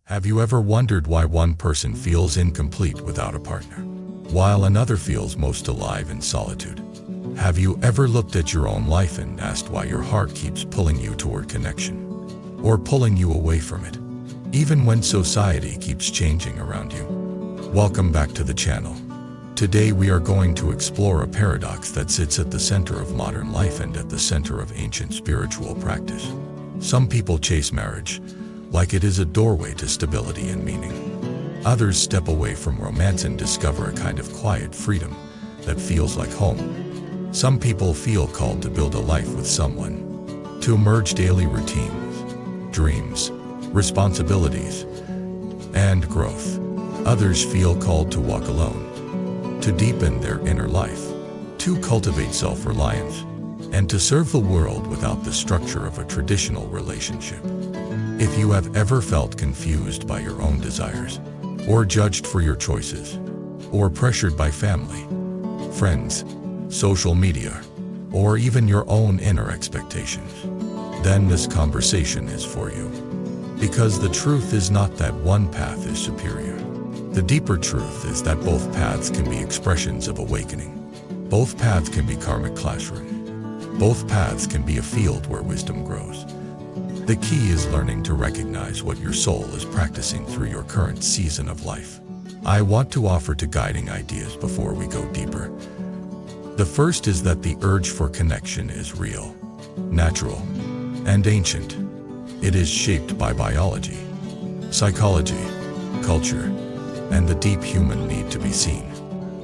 Have you ever wondered why one person feels incomplete without a partner, while another feels most alive in solitude? Have you ever looked at your own life and asked why your heart keeps pulling you toward connection, or pulling you away from it, even when society keeps changing around you? Welcome back to the channel. Today we are going to explore a paradox that sits at the center of modern life and at the center of ancient spiritual practice. Some people chase marriage, like it is a doorway to stability and meaning. Others step away from romance and discover a kind of quiet freedom that feels like home. Some people feel called to build a life with someone, to merge daily routines, dreams, responsibilities, and growth. Others feel called to walk alone, to deepen their inner life, to cultivate self-reliance, and to serve the world without the structure of a traditional relationship. If you have ever felt confused by your own desires, or judged for your choices, or pressured by family, friends, social media, or even your own inner expectations, then this conversation is for you. Because the truth is not that one path is superior. The deeper truth is that both paths can be expressions of awakening. Both paths can be karmic classrooms. Both paths can be a field where wisdom grows. The key is learning to recognize what your soul is practicing through your current season of life. I want to offer two guiding ideas before we go deeper. The first is that the urge for connection is real, natural, and ancient. It is shaped by biology, psychology, culture, and the deep human need to be seen.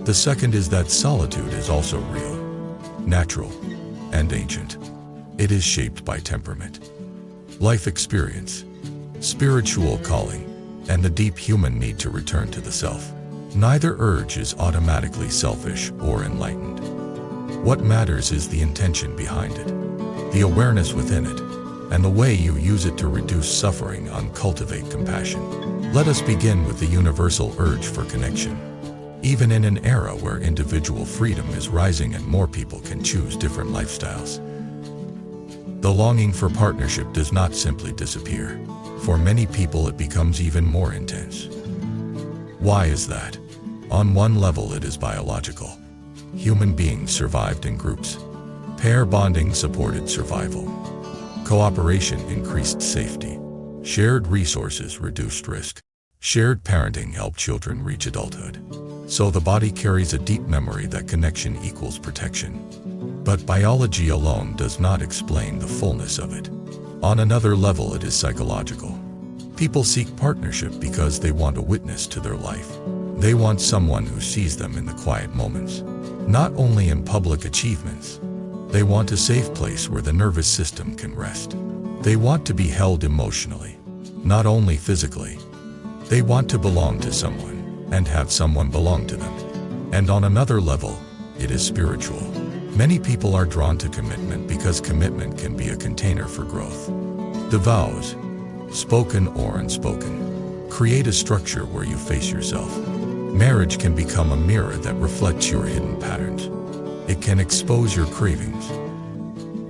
The second is that solitude is also real, natural, and ancient. It is shaped by temperament, life experience, spiritual calling, and the deep human need to return to the self. Neither urge is automatically selfish or enlightened. What matters is the intention behind it, the awareness within it, and the way you use it to reduce suffering and cultivate compassion. Let us begin with the universal urge for connection. Even in an era where individual freedom is rising and more people can choose different lifestyles, the longing for partnership does not simply disappear. For many people, it becomes even more intense. Why is that? On one level, it is biological. Human beings survived in groups. Pair bonding supported survival. Cooperation increased safety. Shared resources reduced risk. Shared parenting helped children reach adulthood. So the body carries a deep memory that connection equals protection. But biology alone does not explain the fullness of it. On another level, it is psychological. People seek partnership because they want a witness to their life. They want someone who sees them in the quiet moments, not only in public achievements. They want a safe place where the nervous system can rest. They want to be held emotionally, not only physically. They want to belong to someone and have someone belong to them. And on another level, it is spiritual. Many people are drawn to commitment because commitment can be a container for growth. The vows, spoken or unspoken, create a structure where you face yourself. Marriage can become a mirror that reflects your hidden patterns. It can expose your cravings,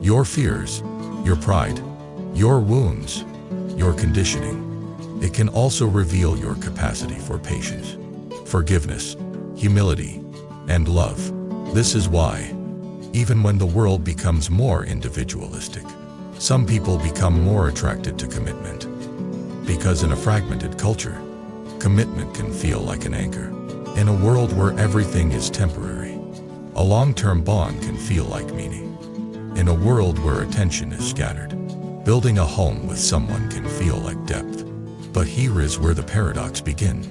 your fears, your pride, your wounds, your conditioning. It can also reveal your capacity for patience, forgiveness, humility, and love. This is why, even when the world becomes more individualistic, some people become more attracted to commitment. Because in a fragmented culture, commitment can feel like an anchor. In a world where everything is temporary, a long-term bond can feel like meaning. In a world where attention is scattered, building a home with someone can feel like depth. But here is where the paradox begins.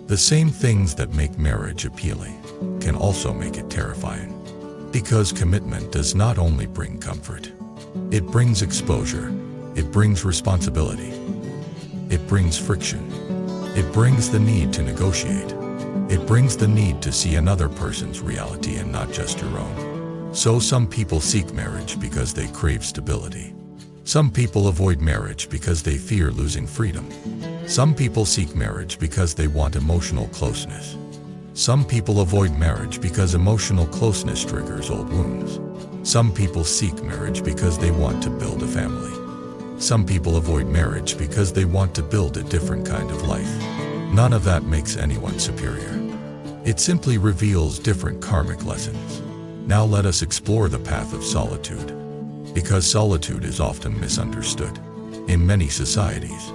The same things that make marriage appealing can also make it terrifying. Because commitment does not only bring comfort, it brings exposure, it brings responsibility, it brings friction, it brings the need to negotiate, it brings the need to see another person's reality and not just your own. So some people seek marriage because they crave stability. Some people avoid marriage because they fear losing freedom. Some people seek marriage because they want emotional closeness. Some people avoid marriage because emotional closeness triggers old wounds. Some people seek marriage because they want to build a family. Some people avoid marriage because they want to build a different kind of life. None of that makes anyone superior. It simply reveals different karmic lessons. Now let us explore the path of solitude. Because solitude is often misunderstood. In many societies,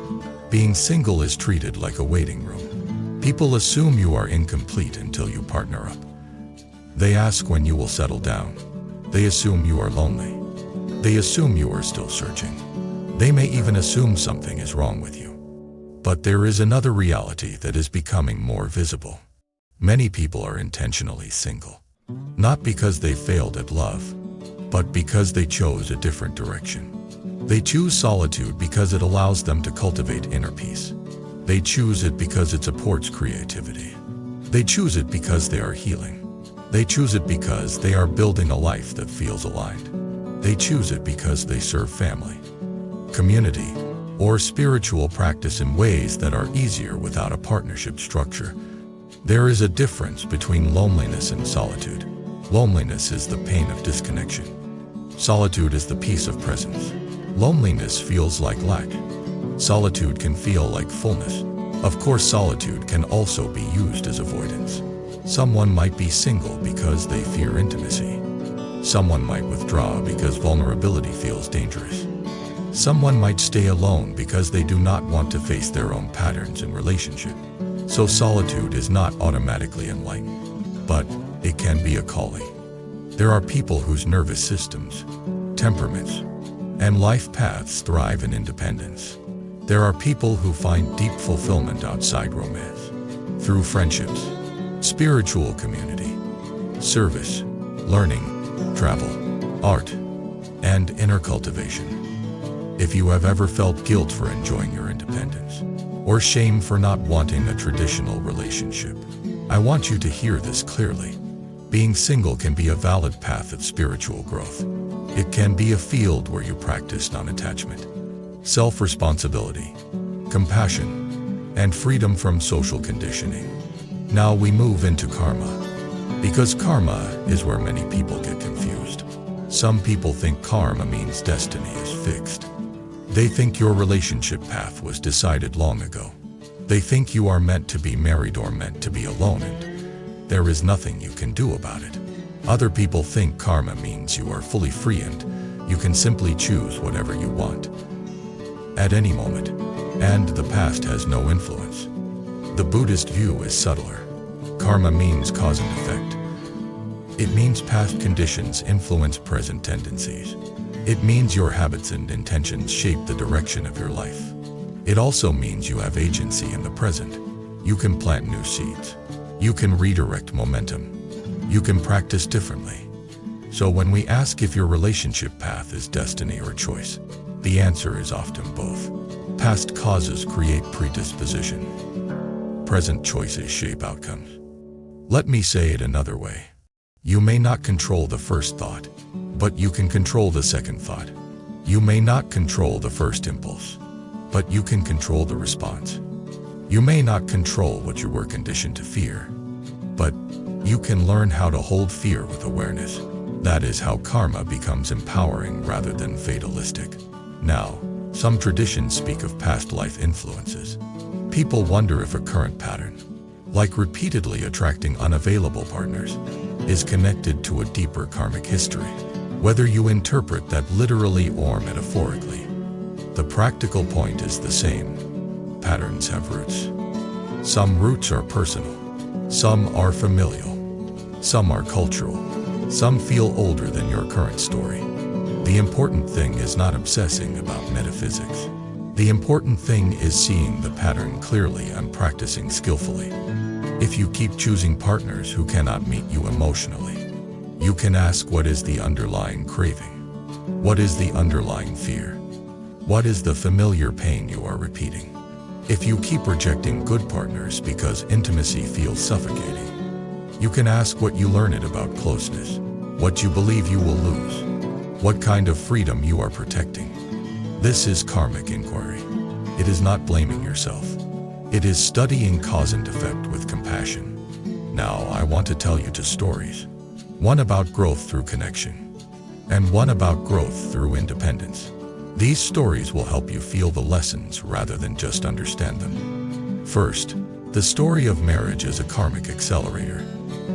being single is treated like a waiting room. People assume you are incomplete until you partner up. They ask when you will settle down. They assume you are lonely. They assume you are still searching. They may even assume something is wrong with you. But there is another reality that is becoming more visible. Many people are intentionally single. Not because they failed at love, but because they chose a different direction. They choose solitude because it allows them to cultivate inner peace. They choose it because it supports creativity. They choose it because they are healing. They choose it because they are building a life that feels aligned. They choose it because they serve family, community, or spiritual practice in ways that are easier without a partnership structure. There is a difference between loneliness and solitude. Loneliness is the pain of disconnection. Solitude is the peace of presence. Loneliness feels like lack. Solitude can feel like fullness. Of course, solitude can also be used as avoidance. Someone might be single because they fear intimacy. Someone might withdraw because vulnerability feels dangerous. Someone might stay alone because they do not want to face their own patterns in relationship. So solitude is not automatically enlightened, but it can be a calling. There are people whose nervous systems, temperaments, and life paths thrive in independence. There are people who find deep fulfillment outside romance, through friendships, spiritual community, service, learning, travel, art, and inner cultivation. If you have ever felt guilt for enjoying your independence, or shame for not wanting a traditional relationship, I want you to hear this clearly. Being single can be a valid path of spiritual growth. It can be a field where you practice non-attachment, self-responsibility, compassion, and freedom from social conditioning. Now we move into karma, because karma is where many people get confused. Some people think karma means destiny is fixed. They think your relationship path was decided long ago. They think you are meant to be married or meant to be alone, and there is nothing you can do about it. Other people think karma means you are fully free and you can simply choose whatever you want at any moment, and the past has no influence. The Buddhist view is subtler. Karma means cause and effect. It means past conditions influence present tendencies. It means your habits and intentions shape the direction of your life. It also means you have agency in the present. You can plant new seeds. You can redirect momentum. You can practice differently. So when we ask if your relationship path is destiny or choice, the answer is often both. Past causes create predisposition. Present choices shape outcomes. Let me say it another way. You may not control the first thought, but you can control the second thought. You may not control the first impulse, but you can control the response. You may not control what you were conditioned to fear, but you can learn how to hold fear with awareness. That is how karma becomes empowering rather than fatalistic. Now, some traditions speak of past life influences. People wonder if a current pattern, like repeatedly attracting unavailable partners, is connected to a deeper karmic history. Whether you interpret that literally or metaphorically, the practical point is the same. Patterns have roots. Some roots are personal. Some are familial. Some are cultural. Some feel older than your current story. The important thing is not obsessing about metaphysics. The important thing is seeing the pattern clearly and practicing skillfully. If you keep choosing partners who cannot meet you emotionally, you can ask, what is the underlying craving? What is the underlying fear? What is the familiar pain you are repeating? If you keep rejecting good partners because intimacy feels suffocating, you can ask what you learned about closeness, what you believe you will lose, what kind of freedom you are protecting. This is karmic inquiry. It is not blaming yourself. It is studying cause and effect with compassion. Now I want to tell you two stories. One about growth through connection, and one about growth through independence. These stories will help you feel the lessons rather than just understand them. First, the story of marriage as a karmic accelerator.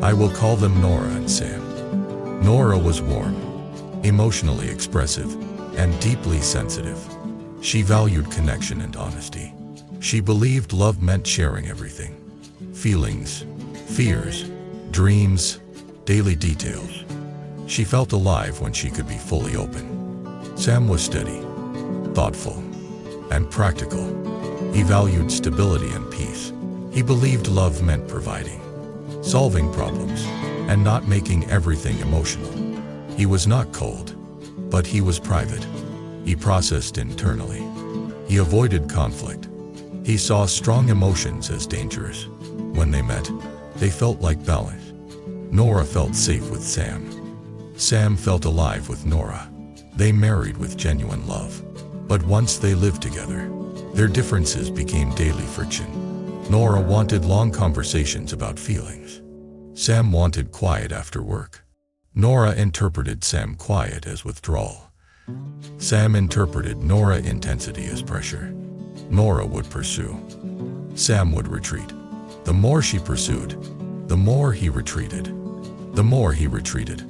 I will call them Nora and Sam. Nora was warm, emotionally expressive, and deeply sensitive. She valued connection and honesty. She believed love meant sharing everything. Feelings, fears, dreams, daily details. She felt alive when she could be fully open. Sam was steady, thoughtful, and practical. He valued stability and peace. He believed love meant providing, solving problems, and not making everything emotional. He was not cold, but he was private. He processed internally. He avoided conflict. He saw strong emotions as dangerous. When they met, they felt like balance. Nora felt safe with Sam. Sam felt alive with Nora. They married with genuine love. But once they lived together, their differences became daily friction. Nora wanted long conversations about feelings. Sam wanted quiet after work. Nora interpreted Sam quiet as withdrawal. Sam interpreted Nora intensity as pressure. Nora would pursue. Sam would retreat. The more she pursued, the more he retreated. The more he retreated,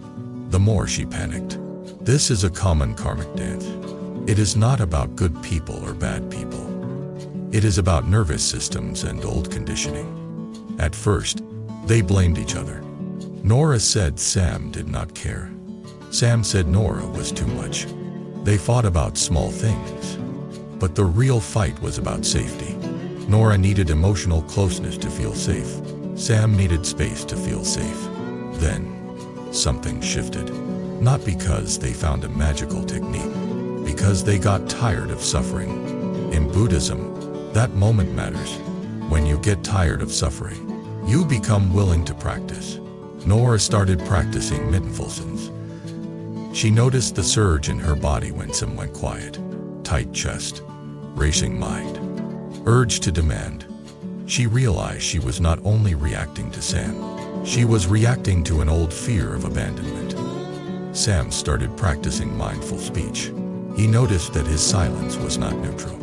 the more she panicked. This is a common karmic dance. It is not about good people or bad people. It is about nervous systems and old conditioning. At first, they blamed each other. Nora said Sam did not care. Sam said Nora was too much. They fought about small things. But the real fight was about safety. Nora needed emotional closeness to feel safe. Sam needed space to feel safe. Then, something shifted. Not because they found a magical technique, because they got tired of suffering. In Buddhism, that moment matters. When you get tired of suffering, you become willing to practice. Nora started practicing mindfulness. She noticed the surge in her body when Sam went quiet. Tight chest, racing mind, urge to demand. She realized she was not only reacting to Sam, she was reacting to an old fear of abandonment. Sam started practicing mindful speech. He noticed that his silence was not neutral.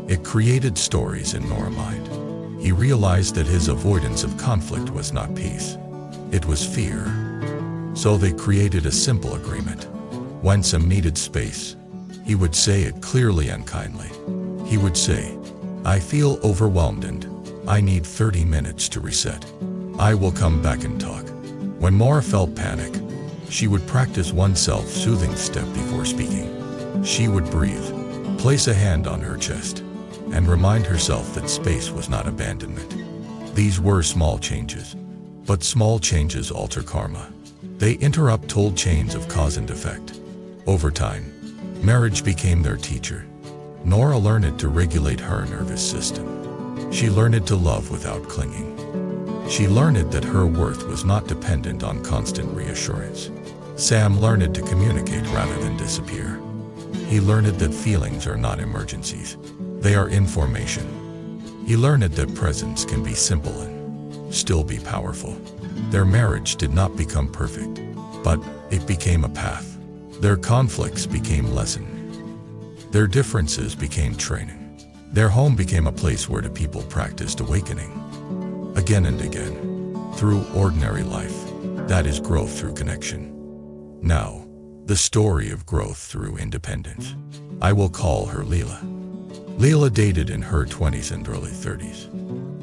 It created stories in Nora's mind. He realized that his avoidance of conflict was not peace. It was fear. So they created a simple agreement. When Sam needed space, he would say it clearly and kindly. He would say, "I feel overwhelmed and I need 30 minutes to reset. I will come back and talk." When Nora felt panic, she would practice one self-soothing step before speaking. She would breathe, place a hand on her chest, and remind herself that space was not abandonment. These were small changes, but small changes alter karma. They interrupt old chains of cause and effect. Over time, marriage became their teacher. Nora learned to regulate her nervous system. She learned to love without clinging. She learned that her worth was not dependent on constant reassurance. Sam learned to communicate rather than disappear. He learned that feelings are not emergencies. They are information. He learned that presence can be simple and still be powerful. Their marriage did not become perfect, but it became a path. Their conflicts became lessons. Their differences became training. Their home became a place where the people practiced awakening. Again and again, through ordinary life. That is growth through connection. Now, the story of growth through independence. I will call her Leela. Leela dated in her 20s and early 30s.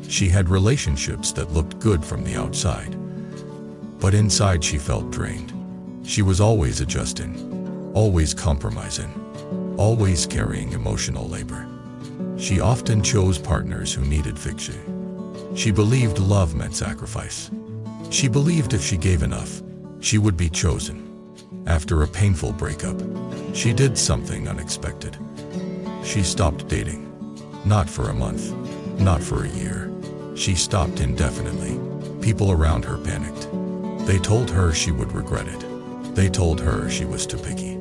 She had relationships that looked good from the outside, but inside she felt drained. She was always adjusting, always compromising, always carrying emotional labor. She often chose partners who needed fixing. She believed love meant sacrifice. She believed if she gave enough, she would be chosen. After a painful breakup, she did something unexpected. She stopped dating. Not for a month, not for a year. She stopped indefinitely. People around her panicked. They told her she would regret it. They told her she was too picky.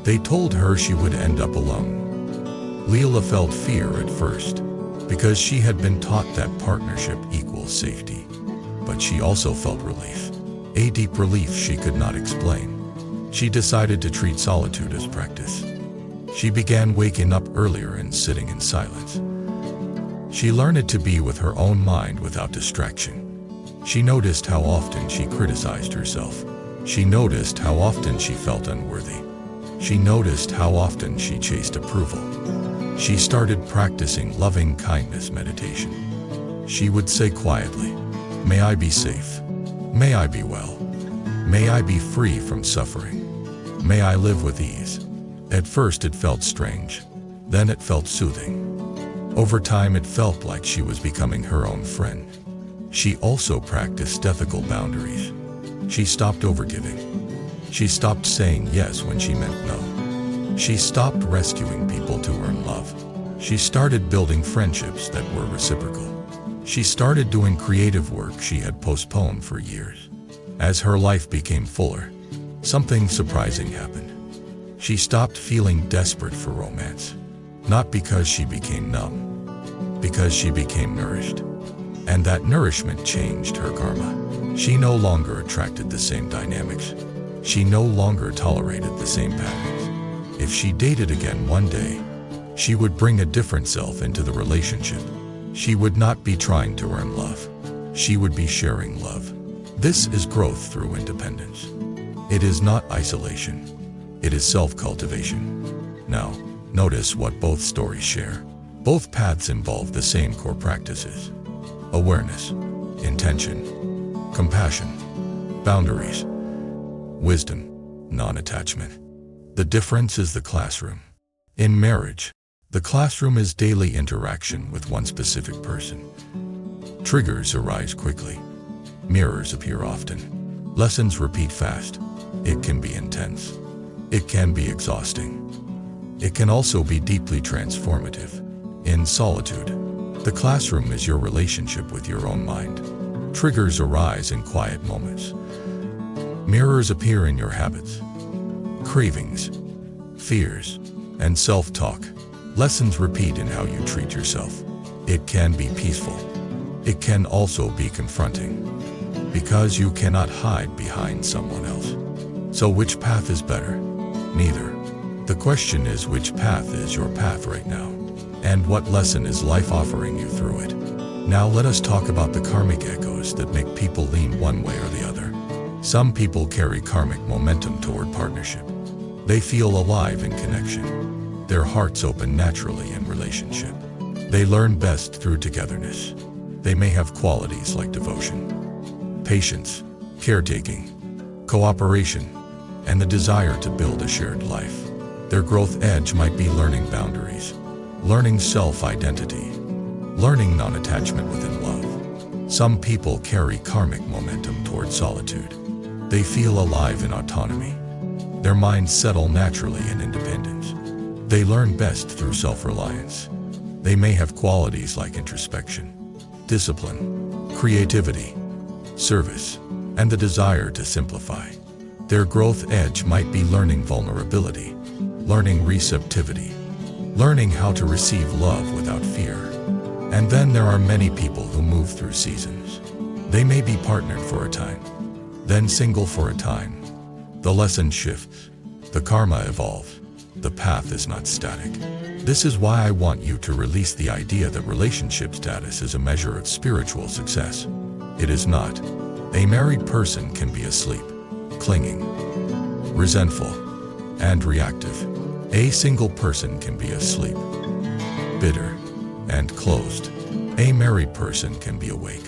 They told her she would end up alone. Leela felt fear at first, because she had been taught that partnership equals safety. But she also felt relief. A deep relief she could not explain. She decided to treat solitude as practice. She began waking up earlier and sitting in silence. She learned to be with her own mind without distraction. She noticed how often she criticized herself. She noticed how often she felt unworthy. She noticed how often she chased approval. She started practicing loving kindness meditation. She would say quietly, "May I be safe. May I be well. May I be free from suffering. May I live with ease." At first it felt strange. Then it felt soothing. Over time it felt like she was becoming her own friend. She also practiced ethical boundaries. She stopped overgiving. She stopped saying yes when she meant no. She stopped rescuing people to earn love. She started building friendships that were reciprocal. She started doing creative work she had postponed for years. As her life became fuller, something surprising happened. She stopped feeling desperate for romance. Not because she became numb, because she became nourished. And that nourishment changed her karma. She no longer attracted the same dynamics. She no longer tolerated the same patterns. If she dated again one day, she would bring a different self into the relationship. She would not be trying to earn love. She would be sharing love. This is growth through independence. It is not isolation. It is self-cultivation. Now, notice what both stories share. Both paths involve the same core practices: awareness, intention, compassion, boundaries, wisdom, non-attachment. The difference is the classroom. In marriage, the classroom is daily interaction with one specific person. Triggers arise quickly. Mirrors appear often. Lessons repeat fast. It can be intense. It can be exhausting. It can also be deeply transformative. In solitude, the classroom is your relationship with your own mind. Triggers arise in quiet moments. Mirrors appear in your habits, cravings, fears, and self-talk. Lessons repeat in how you treat yourself. It can be peaceful. It can also be confronting, because you cannot hide behind someone else. So which path is better? Neither. The question is, which path is your path right now? And what lesson is life offering you through it? Now let us talk about the karmic echoes that make people lean one way or the other. Some people carry karmic momentum toward partnership. They feel alive in connection. Their hearts open naturally in relationship. They learn best through togetherness. They may have qualities like devotion, patience, caretaking, cooperation, and the desire to build a shared life. Their growth edge might be learning boundaries, learning self-identity, learning non-attachment within love. Some people carry karmic momentum toward solitude. They feel alive in autonomy. Their minds settle naturally in independence. They learn best through self-reliance. They may have qualities like introspection, discipline, creativity, service, and the desire to simplify. Their growth edge might be learning vulnerability, learning receptivity, learning how to receive love without fear. And then there are many people who move through seasons. They may be partnered for a time, then single for a time. The lesson shifts. The karma evolves. The path is not static. This is why I want you to release the idea that relationship status is a measure of spiritual success. It is not. A married person can be asleep, clinging, resentful, and reactive. A single person can be asleep, bitter, and closed. A married person can be awake,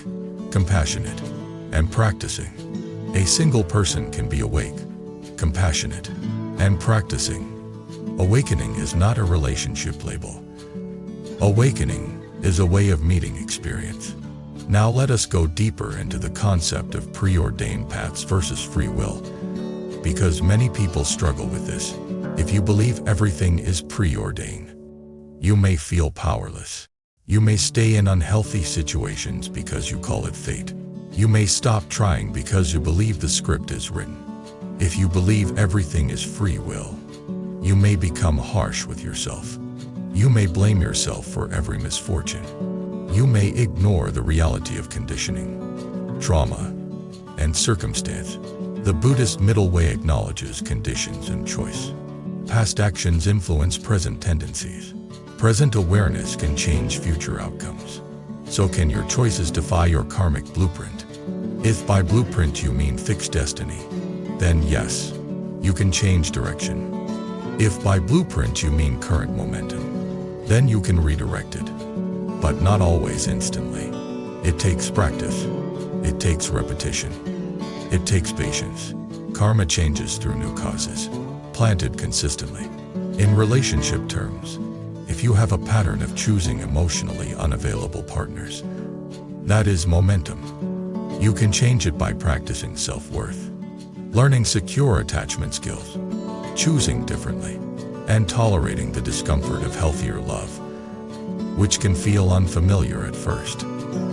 compassionate, and practicing. A single person can be awake, compassionate, and practicing. Awakening is not a relationship label. Awakening is a way of meeting experience. Now let us go deeper into the concept of preordained paths versus free will, because many people struggle with this. If you believe everything is preordained, you may feel powerless. You may stay in unhealthy situations because you call it fate. You may stop trying because you believe the script is written. If you believe everything is free will, you may become harsh with yourself. You may blame yourself for every misfortune. You may ignore the reality of conditioning, trauma, and circumstance. The Buddhist middle way acknowledges conditions and choice. Past actions influence present tendencies. Present awareness can change future outcomes. So can your choices defy your karmic blueprint? If by blueprint you mean fixed destiny, then yes, you can change direction. If by blueprint you mean current momentum, then you can redirect it. But not always instantly. It takes practice. It takes repetition. It takes patience. Karma changes through new causes, planted consistently. In relationship terms, if you have a pattern of choosing emotionally unavailable partners, that is momentum. You can change it by practicing self-worth, learning secure attachment skills, choosing differently, and tolerating the discomfort of healthier love, which can feel unfamiliar at first.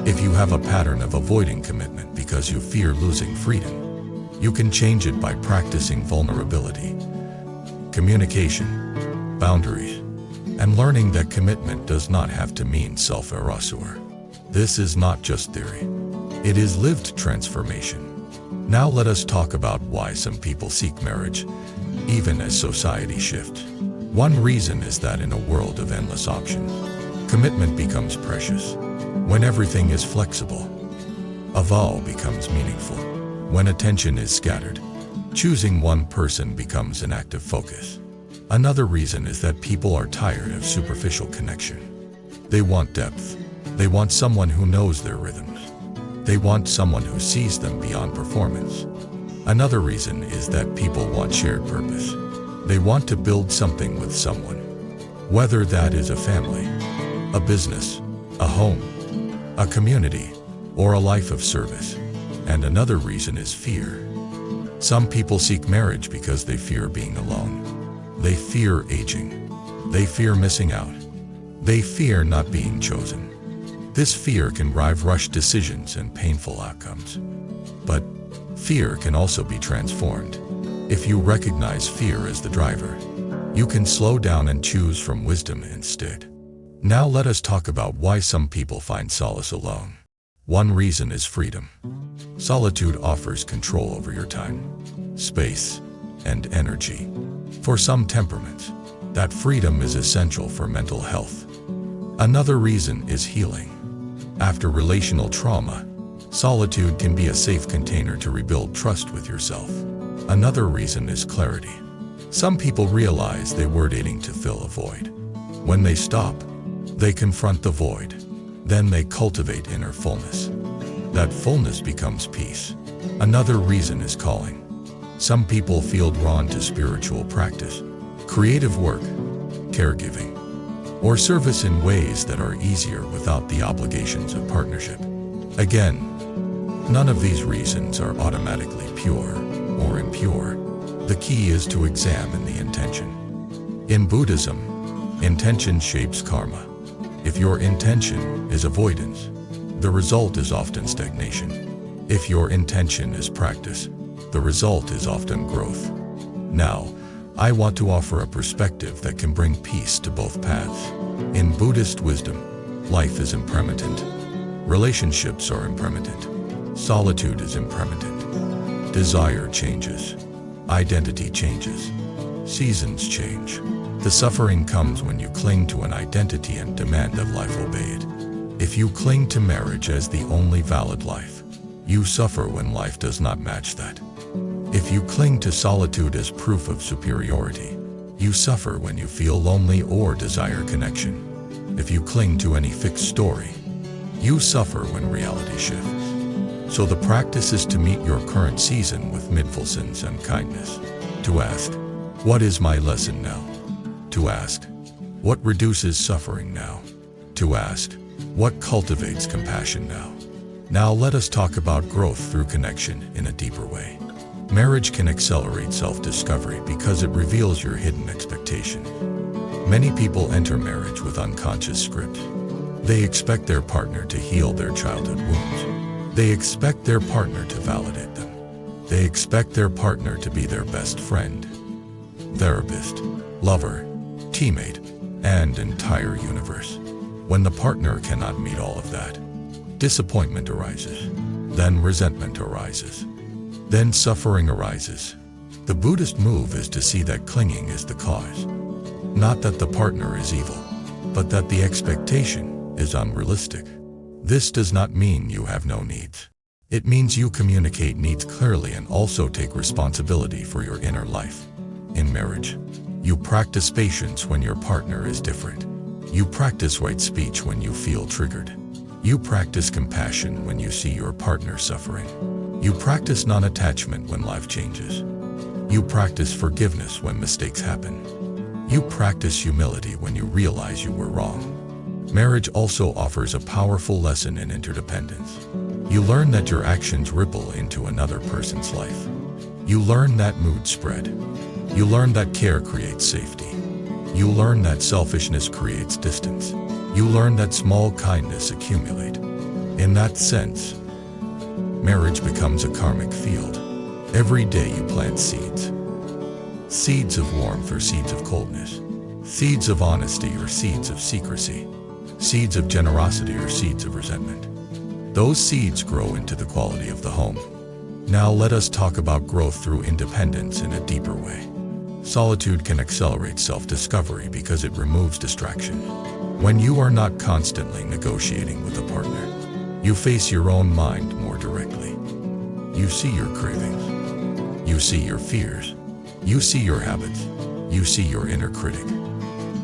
If you have a pattern of avoiding commitment because you fear losing freedom, you can change it by practicing vulnerability, communication, boundaries, and learning that commitment does not have to mean self-erasure. This is not just theory. It is lived transformation. Now let us talk about why some people seek marriage, even as society shifts. One reason is that in a world of endless options, commitment becomes precious. When everything is flexible, a vow becomes meaningful. When attention is scattered, choosing one person becomes an act of focus. Another reason is that people are tired of superficial connection. They want depth. They want someone who knows their rhythms. They want someone who sees them beyond performance. Another reason is that people want shared purpose. They want to build something with someone, whether that is a family, a business, a home, a community, or a life of service. And another reason is fear. Some people seek marriage because they fear being alone. They fear aging. They fear missing out. They fear not being chosen. This fear can drive rushed decisions and painful outcomes. But fear can also be transformed. If you recognize fear as the driver, you can slow down and choose from wisdom instead. Now let us talk about why some people find solace alone. One reason is freedom. Solitude offers control over your time, space, and energy. For some temperaments, that freedom is essential for mental health. Another reason is healing. After relational trauma, solitude can be a safe container to rebuild trust with yourself. Another reason is clarity. Some people realize they were dating to fill a void. When they stop, they confront the void. Then they cultivate inner fullness. That fullness becomes peace. Another reason is calling. Some people feel drawn to spiritual practice, creative work, caregiving, or service in ways that are easier without the obligations of partnership. Again, none of these reasons are automatically pure or impure. The key is to examine the intention. In Buddhism, intention shapes karma. If your intention is avoidance, the result is often stagnation. If your intention is practice, the result is often growth. Now, I want to offer a perspective that can bring peace to both paths. In Buddhist wisdom, life is impermanent. Relationships are impermanent. Solitude is impermanent. Desire changes. Identity changes. Seasons change. The suffering comes when you cling to an identity and demand that life obey it. If you cling to marriage as the only valid life, you suffer when life does not match that. If you cling to solitude as proof of superiority, you suffer when you feel lonely or desire connection. If you cling to any fixed story, you suffer when reality shifts. So the practice is to meet your current season with mindfulness and kindness. To ask, what is my lesson now? To ask, what reduces suffering now? To ask, what cultivates compassion now? Now let us talk about growth through connection in a deeper way. Marriage can accelerate self-discovery because it reveals your hidden expectations. Many people enter marriage with unconscious scripts. They expect their partner to heal their childhood wounds. They expect their partner to validate them. They expect their partner to be their best friend, therapist, lover, teammate, and entire universe. When the partner cannot meet all of that, disappointment arises. Then resentment arises. Then suffering arises. The Buddhist move is to see that clinging is the cause. Not that the partner is evil, but that the expectation is unrealistic. This does not mean you have no needs. It means you communicate needs clearly and also take responsibility for your inner life. In marriage, you practice patience when your partner is different. You practice right speech when you feel triggered. You practice compassion when you see your partner suffering. You practice non-attachment when life changes. You practice forgiveness when mistakes happen. You practice humility when you realize you were wrong. Marriage also offers a powerful lesson in interdependence. You learn that your actions ripple into another person's life. You learn that moods spread. You learn that care creates safety. You learn that selfishness creates distance. You learn that small kindness accumulate. In that sense, marriage becomes a karmic field. Every day you plant seeds. Seeds of warmth or seeds of coldness. Seeds of honesty or seeds of secrecy. Seeds of generosity or seeds of resentment. Those seeds grow into the quality of the home. Now let us talk about growth through independence in a deeper way. Solitude can accelerate self-discovery because it removes distraction. When you are not constantly negotiating with a partner, you face your own mind more directly. You see your cravings. You see your fears. You see your habits. You see your inner critic.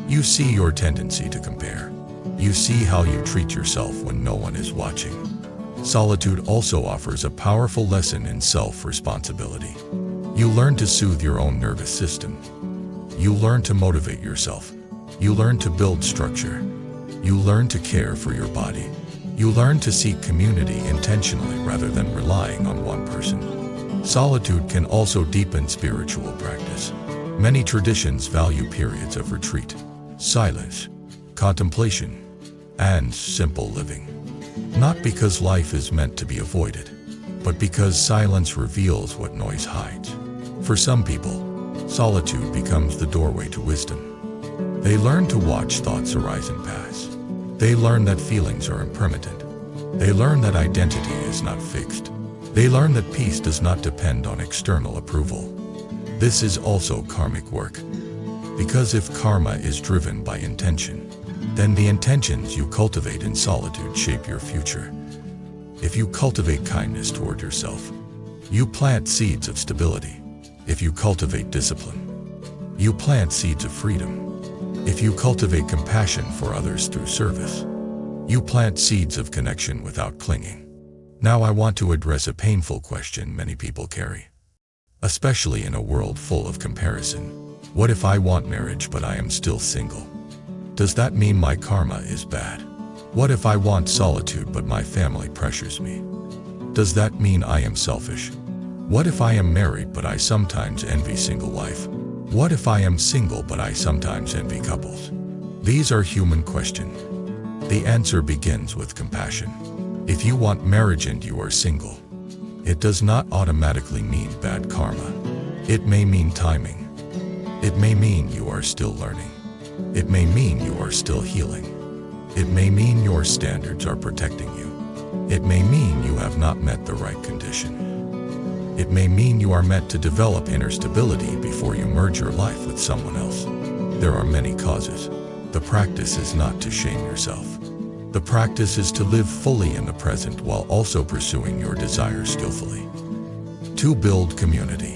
You see your tendency to compare. You see how you treat yourself when no one is watching. Solitude also offers a powerful lesson in self-responsibility. You learn to soothe your own nervous system. You learn to motivate yourself. You learn to build structure. You learn to care for your body. You learn to seek community intentionally rather than relying on one person. Solitude can also deepen spiritual practice. Many traditions value periods of retreat, silence, contemplation, and simple living. Not because life is meant to be avoided, but because silence reveals what noise hides. For some people, solitude becomes the doorway to wisdom. They learn to watch thoughts arise and pass. They learn that feelings are impermanent. They learn that identity is not fixed. They learn that peace does not depend on external approval. This is also karmic work. Because if karma is driven by intention, then the intentions you cultivate in solitude shape your future. If you cultivate kindness toward yourself, you plant seeds of stability. If you cultivate discipline, you plant seeds of freedom. If you cultivate compassion for others through service, you plant seeds of connection without clinging. Now I want to address a painful question many people carry, especially in a world full of comparison. What if I want marriage but I am still single? Does that mean my karma is bad? What if I want solitude but my family pressures me? Does that mean I am selfish? What if I am married but I sometimes envy single life? What if I am single but I sometimes envy couples? These are human questions. The answer begins with compassion. If you want marriage and you are single, it does not automatically mean bad karma. It may mean timing. It may mean you are still learning. It may mean you are still healing. It may mean your standards are protecting you. It may mean you have not met the right condition. It may mean you are meant to develop inner stability before you merge your life with someone else. There are many causes. The practice is not to shame yourself. The practice is to live fully in the present while also pursuing your desires skillfully. To build community.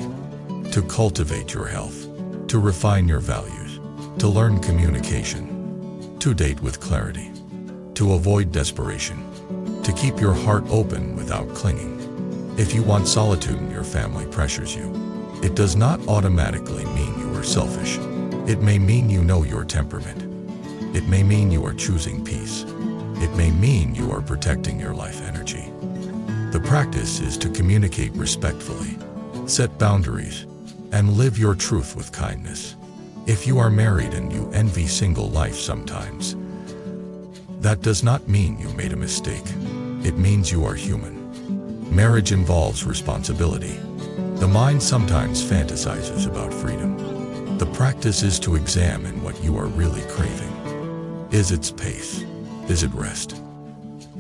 To cultivate your health. To refine your values. To learn communication. To date with clarity. To avoid desperation. To keep your heart open without clinging. If you want solitude and your family pressures you, it does not automatically mean you are selfish. It may mean you know your temperament. It may mean you are choosing peace. It may mean you are protecting your life energy. The practice is to communicate respectfully, set boundaries, and live your truth with kindness. If you are married and you envy single life sometimes, that does not mean you made a mistake. It means you are human. Marriage involves responsibility. The mind sometimes fantasizes about freedom. The practice is to examine what you are really craving. Is it space? Is it rest?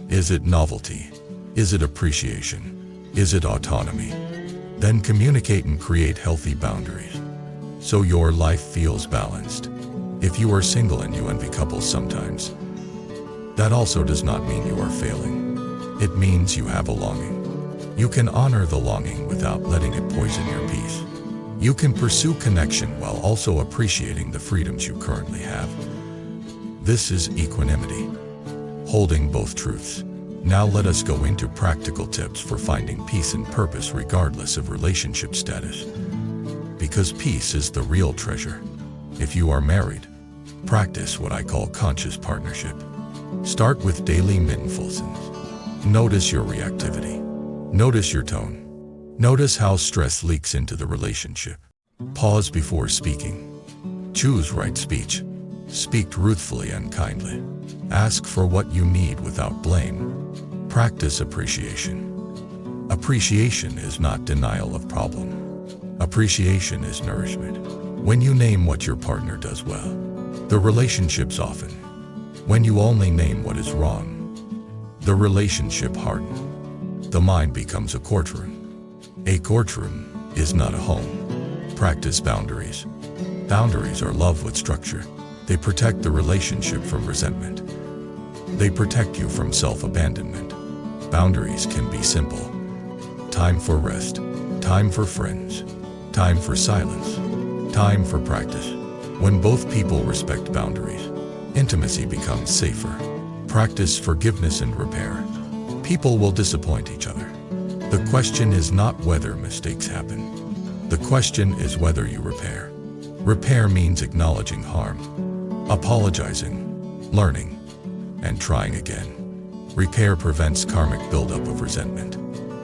Is it novelty? Is it appreciation? Is it autonomy? Then communicate and create healthy boundaries, so your life feels balanced. If you are single and you envy couples sometimes, that also does not mean you are failing. It means you have a longing. You can honor the longing without letting it poison your peace. You can pursue connection while also appreciating the freedoms you currently have. This is equanimity, holding both truths. Now let us go into practical tips for finding peace and purpose regardless of relationship status. Because peace is the real treasure. If you are married, practice what I call conscious partnership. Start with daily mindfulness. Notice your reactivity. Notice your tone. Notice how stress leaks into the relationship. Pause before speaking. Choose right speech. Speak truthfully and kindly. Ask for what you need without blame. Practice appreciation. Appreciation is not denial of problem. Appreciation is nourishment. When you name what your partner does well, the relationship softens. When you only name what is wrong, the relationship hardens. The mind becomes a courtroom. A courtroom is not a home. Practice boundaries. Boundaries are love with structure. They protect the relationship from resentment. They protect you from self-abandonment. Boundaries can be simple. Time for rest. Time for friends. Time for silence. Time for practice. When both people respect boundaries, intimacy becomes safer. Practice forgiveness and repair. People will disappoint each other. The question is not whether mistakes happen. The question is whether you repair. Repair means acknowledging harm, apologizing, learning, and trying again. Repair prevents karmic buildup of resentment.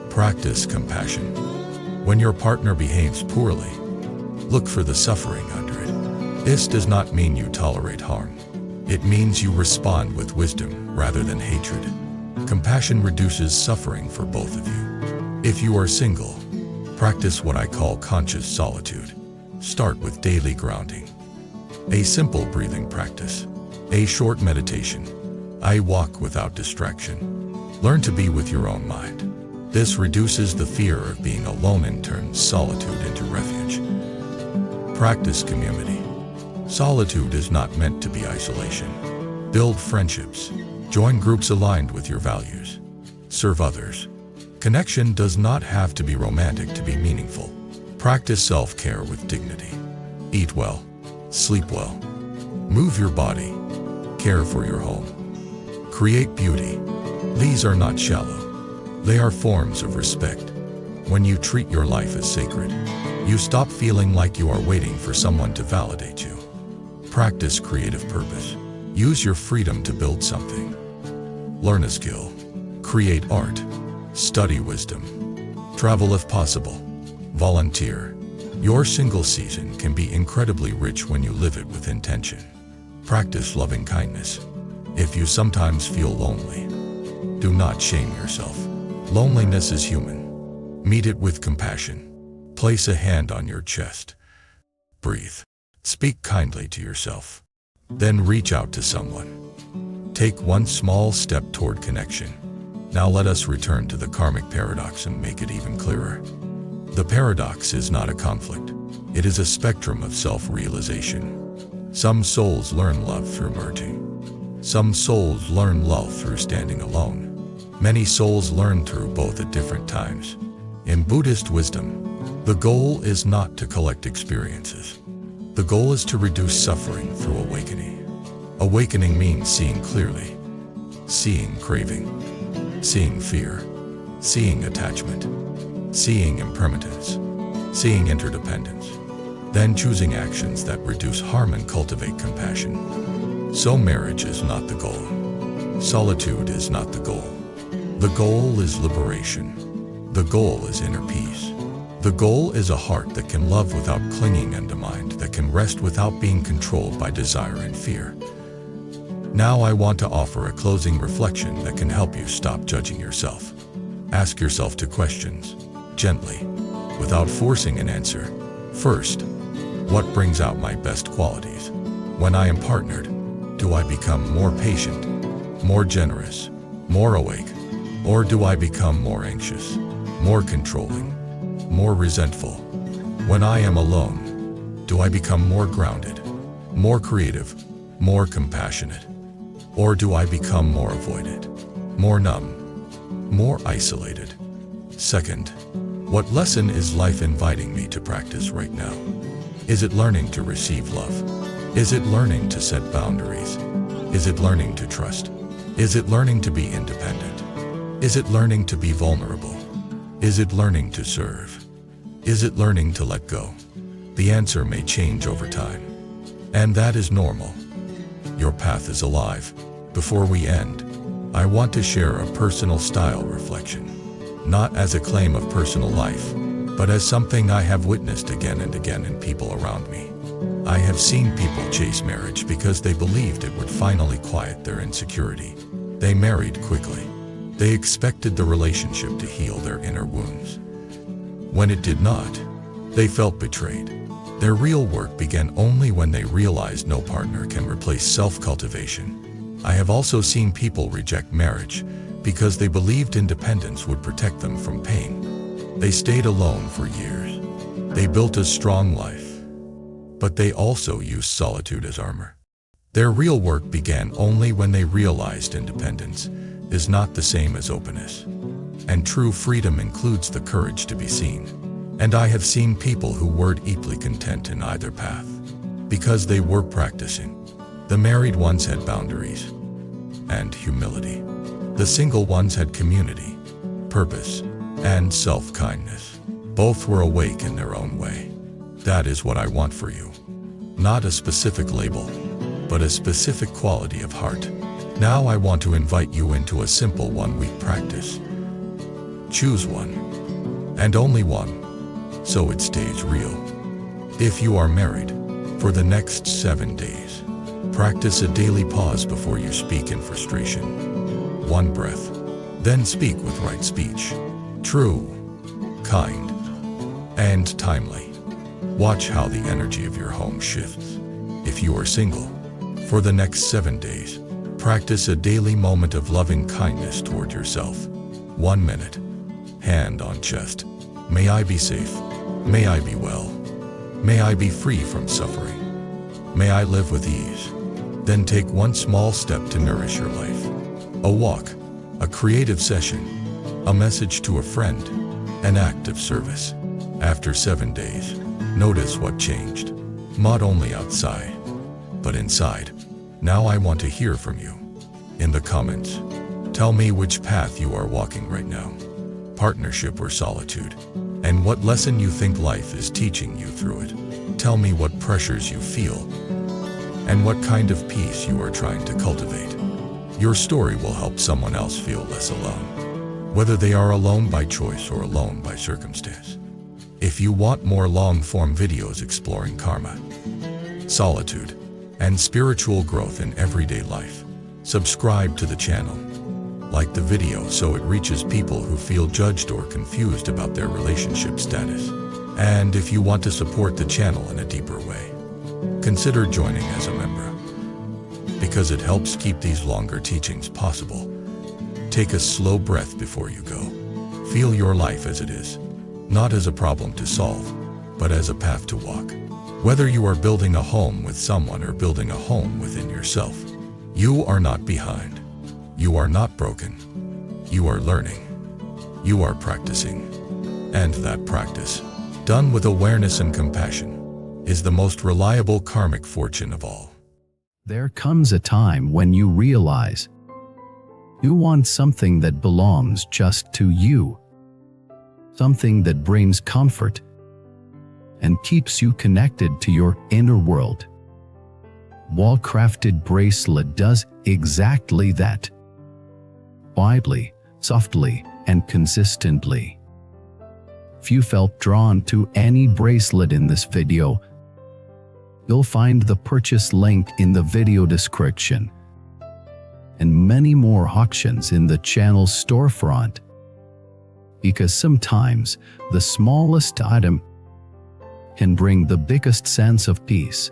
Practice compassion. When your partner behaves poorly, look for the suffering under it. This does not mean you tolerate harm. It means you respond with wisdom rather than hatred. Compassion reduces suffering for both of you. If you are single, practice what I call conscious solitude. Start with daily grounding. A simple breathing practice. A short meditation. A walk without distraction. Learn to be with your own mind. This reduces the fear of being alone and turns solitude into refuge. Practice community. Solitude is not meant to be isolation. Build friendships. Join groups aligned with your values. Serve others. Connection does not have to be romantic to be meaningful. Practice self-care with dignity. Eat well. Sleep well. Move your body. Care for your home. Create beauty. These are not shallow. They are forms of respect. When you treat your life as sacred, you stop feeling like you are waiting for someone to validate you. Practice creative purpose. Use your freedom to build something. Learn a skill. Create art. Study wisdom. Travel if possible. Volunteer. Your single season can be incredibly rich when you live it with intention. Practice loving kindness. If you sometimes feel lonely, do not shame yourself. Loneliness is human. Meet it with compassion. Place a hand on your chest. Breathe. Speak kindly to yourself. Then reach out to someone. Take one small step toward connection. Now let us return to the karmic paradox and make it even clearer. The paradox is not a conflict. It is a spectrum of self-realization. Some souls learn love through merging. Some souls learn love through standing alone. Many souls learn through both at different times. In Buddhist wisdom, the goal is not to collect experiences. The goal is to reduce suffering through awakening. Awakening means seeing clearly, seeing craving, seeing fear, seeing attachment, seeing impermanence, seeing interdependence, then choosing actions that reduce harm and cultivate compassion. So marriage is not the goal. Solitude is not the goal. The goal is liberation. The goal is inner peace. The goal is a heart that can love without clinging and a mind that can rest without being controlled by desire and fear. Now I want to offer a closing reflection that can help you stop judging yourself. Ask yourself two questions, gently, without forcing an answer. First, what brings out my best qualities? When I am partnered, do I become more patient, more generous, more awake? Or do I become more anxious, more controlling, more resentful? When I am alone, do I become more grounded, more creative, more compassionate? Or do I become more avoidant, more numb, more isolated? Second, what lesson is life inviting me to practice right now? Is it learning to receive love? Is it learning to set boundaries? Is it learning to trust? Is it learning to be independent? Is it learning to be vulnerable? Is it learning to serve? Is it learning to let go? The answer may change over time, and that is normal. Your path is alive. Before we end, I want to share a personal style reflection, not as a claim of personal life, but as something I have witnessed again and again in people around me. I have seen people chase marriage because they believed it would finally quiet their insecurity. They married quickly. They expected the relationship to heal their inner wounds. When it did not, they felt betrayed. Their real work began only when they realized no partner can replace self-cultivation. I have also seen people reject marriage because they believed independence would protect them from pain. They stayed alone for years. They built a strong life, but they also used solitude as armor. Their real work began only when they realized independence is not the same as openness, and true freedom includes the courage to be seen. And I have seen people who were deeply content in either path because they were practicing. The married ones had boundaries and humility. The single ones had community, purpose, and self-kindness. Both were awake in their own way. That is what I want for you. Not a specific label, but a specific quality of heart. Now I want to invite you into a simple one-week practice. Choose one, and only one, so it stays real. If you are married, for the next 7 days, practice a daily pause before you speak in frustration. 1 breath, then speak with right speech. True, kind, and timely. Watch how the energy of your home shifts. If you are single, for the next 7 days, practice a daily moment of loving kindness toward yourself. 1 minute, hand on chest. May I be safe. May I be well. May I be free from suffering. May I live with ease. Then take one small step to nourish your life. A walk, a creative session, a message to a friend, an act of service. After 7 days, notice what changed. Not only outside, but inside. Now I want to hear from you. In the comments, tell me which path you are walking right now. Partnership or solitude. And what lesson you think life is teaching you through it. Tell me what pressures you feel and what kind of peace you are trying to cultivate. Your story will help someone else feel less alone, whether they are alone by choice or alone by circumstance. If you want more long-form videos exploring karma, solitude, and spiritual growth in everyday life, subscribe to the channel. Like the video so it reaches people who feel judged or confused about their relationship status. And if you want to support the channel in a deeper way, consider joining as a member, because it helps keep these longer teachings possible. Take a slow breath before you go. Feel your life as it is, not as a problem to solve, but as a path to walk. Whether you are building a home with someone or building a home within yourself, you are not behind. You are not broken. You are learning. You are practicing. And that practice, done with awareness and compassion, is the most reliable karmic fortune of all. There comes a time when you realize you want something that belongs just to you. Something that brings comfort and keeps you connected to your inner world. Wall-crafted bracelet does exactly that. Quietly, softly, and consistently. If you felt drawn to any bracelet in this video, you'll find the purchase link in the video description, and many more auctions in the channel's storefront. Because sometimes the smallest item can bring the biggest sense of peace.